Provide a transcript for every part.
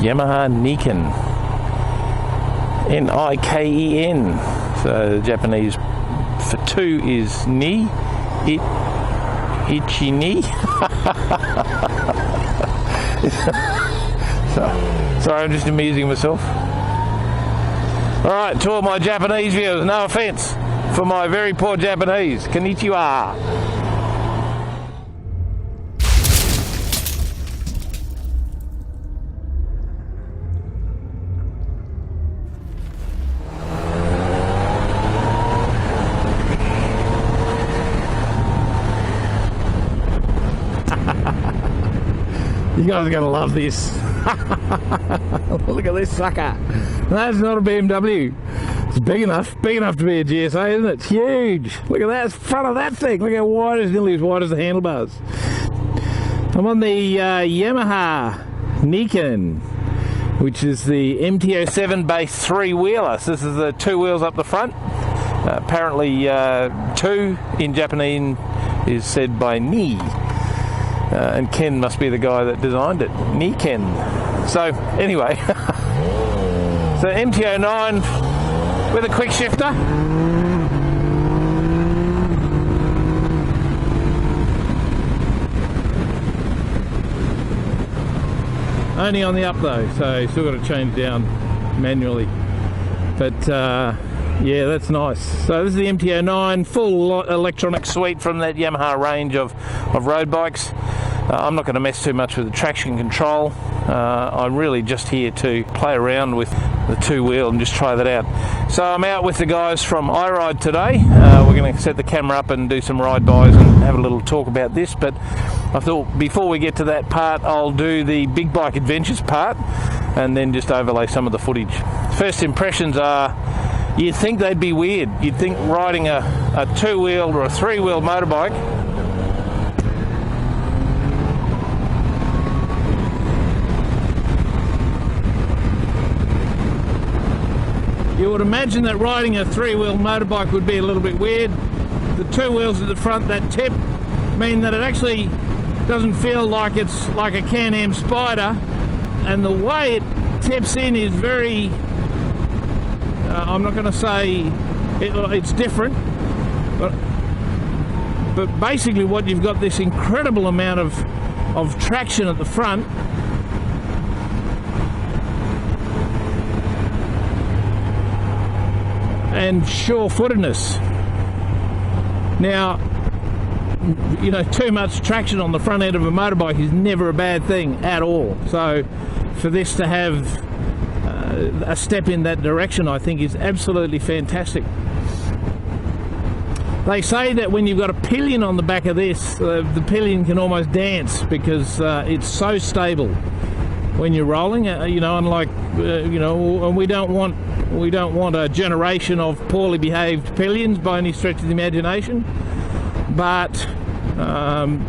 Yamaha Niken. Niken. So the Japanese for 2 is ni. Ichi ni. Sorry, I'm just amusing myself. Alright, to all my Japanese viewers, no offence for my very poor Japanese. Konnichiwa. You guys are going to love this. Look at this sucker. That's not a BMW. It's big enough to be a GSA, isn't it? It's huge. Look at that front of that thing. Look how wide it is, nearly as wide as the handlebars. I'm on the Yamaha Niken, which is the MT09 base 3-wheeler. So this is the 2 wheels up the front. Apparently 2 in Japanese is said by ni. And Ken must be the guy that designed it. Niken. So, anyway. So, MT09 with a quick shifter. Only on the up though, so still got to change down manually. But, yeah, that's nice. So this is the MT09, full electronic suite from that Yamaha range of road bikes. I'm not going to mess too much with the traction control. I'm really just here to play around with the 2-wheel and just try that out. So I'm out with the guys from iRide today. We're going to set the camera up and do some ride bys and have a little talk about this. But I thought before we get to that part, I'll do the big bike adventures part and then just overlay some of the footage. First impressions are, you'd think they'd be weird. You'd think riding a 2-wheeled or a 3-wheeled motorbike you would imagine that riding a 3-wheeled motorbike would be a little bit weird. The 2 wheels at the front that tip mean that it actually doesn't feel like it's like a Can-Am Spider, and the way it tips in is very I'm not going to say it's different, but basically what you've got this incredible amount of traction at the front, and sure-footedness. Now, you know, too much traction on the front end of a motorbike is never a bad thing at all. So for this to have a step in that direction, I think is absolutely fantastic. They say that when you've got a pillion on the back of this, the pillion can almost dance because it's so stable when you're rolling. You know, unlike you know, and we don't want a generation of poorly behaved pillions by any stretch of the imagination. But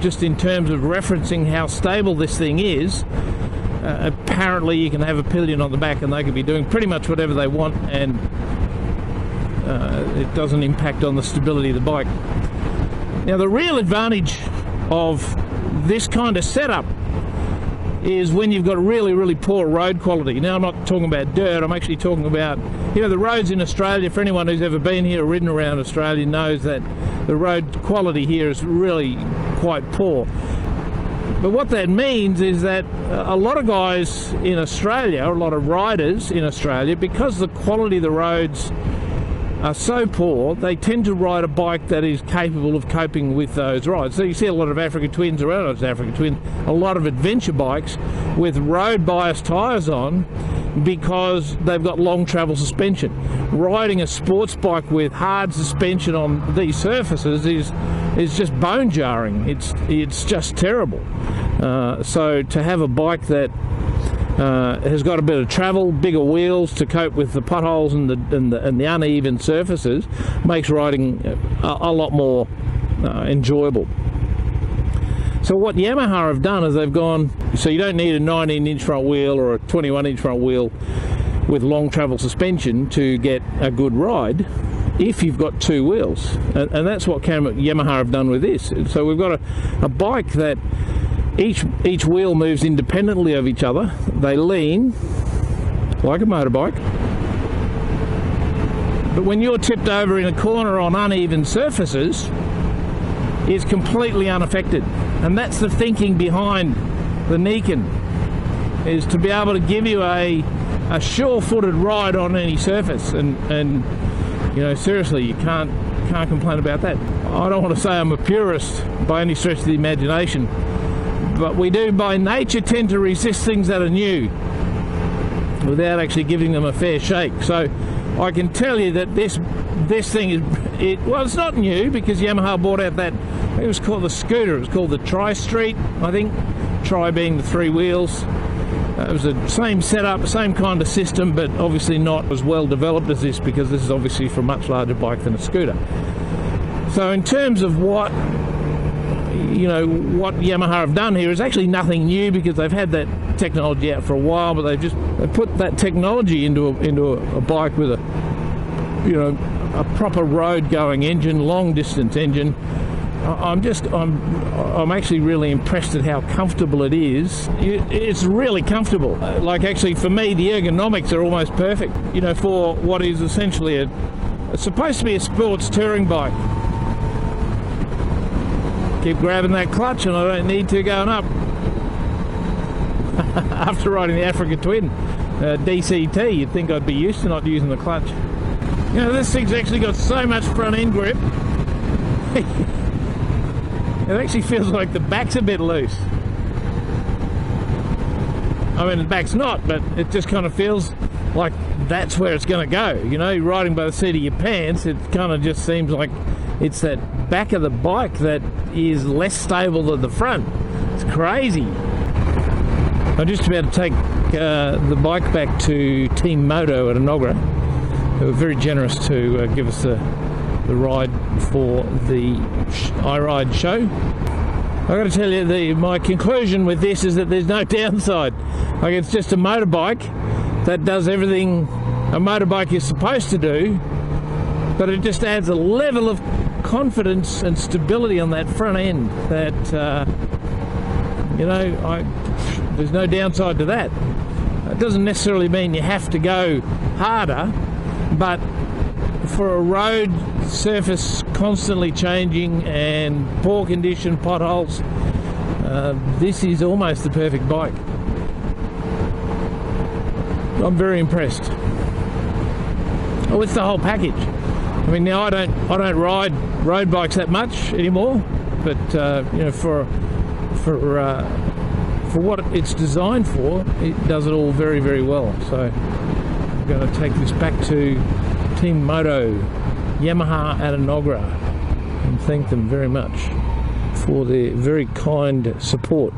just in terms of referencing how stable this thing is, apparently you can have a pillion on the back and they can be doing pretty much whatever they want, and it doesn't impact on the stability of the bike. Now, the real advantage of this kind of setup is when you've got really, really poor road quality. Now, I'm not talking about dirt, I'm actually talking about, you know, the roads in Australia. For anyone who's ever been here or ridden around Australia knows that the road quality here is really quite poor. But what that means is that a lot of guys in Australia, a lot of riders in Australia, because the quality of the roads are so poor, they tend to ride a bike that is capable of coping with those rides. So you see a lot of Africa Twins around, not just Africa Twins, a lot of adventure bikes with road bias tyres on because they've got long travel suspension. Riding a sports bike with hard suspension on these surfaces is just bone jarring. It's just terrible. So to have a bike that has got a bit of travel, bigger wheels to cope with the potholes and the uneven surfaces, makes riding a lot more enjoyable. So what Yamaha have done is they've gone, so you don't need a 19-inch front wheel or a 21-inch front wheel with long travel suspension to get a good ride if you've got 2 wheels, and that's what Yamaha have done with this. So we've got a bike that Each wheel moves independently of each other. They lean like a motorbike. But when you're tipped over in a corner on uneven surfaces, it's completely unaffected. And that's the thinking behind the Niken, is to be able to give you a sure-footed ride on any surface. And you know, seriously, you can't complain about that. I don't want to say I'm a purist by any stretch of the imagination, but we do by nature tend to resist things that are new without actually giving them a fair shake. So I can tell you that this thing is, well, it's not new, because Yamaha bought out that, I think it was called the scooter, it was called the Tri-Street, I think, Tri being the 3 wheels. It was the same setup, same kind of system, but obviously not as well developed as this, because this is obviously for a much larger bike than a scooter. So in terms of what Yamaha have done here is actually nothing new, because they've had that technology out for a while, but they've put that technology into a bike with a proper road going engine, long distance engine. I'm actually really impressed at how comfortable it is. It's really comfortable. Like, actually, for me, the ergonomics are almost perfect, you know, for what is essentially it's supposed to be a sports touring bike. Keep grabbing that clutch and I don't need to going up. After riding the Africa Twin DCT, you'd think I'd be used to not using the clutch. You know, this thing's actually got so much front end grip. It actually feels like the back's a bit loose. I mean, the back's not, but it just kind of feels like that's where it's going to go. You know, you're riding by the seat of your pants, it kind of just seems like it's that back of the bike that is less stable than the front. It's crazy. I'm just about to take the bike back to Team Moto at Enoggera, who were very generous to give us the ride for the iRide show. I've got to tell you, my conclusion with this is that there's no downside. Like, it's just a motorbike that does everything a motorbike is supposed to do, but it just adds a level of confidence and stability on that front end that, there's no downside to that. It doesn't necessarily mean you have to go harder, but for a road surface constantly changing and poor condition, potholes, this is almost the perfect bike. I'm very impressed. Oh, it's the whole package. I mean, now I don't ride road bikes that much anymore, but for what it's designed for, it does it all very, very well. So I'm going to take this back to Team Moto Yamaha at Enoggera and thank them very much for their very kind support.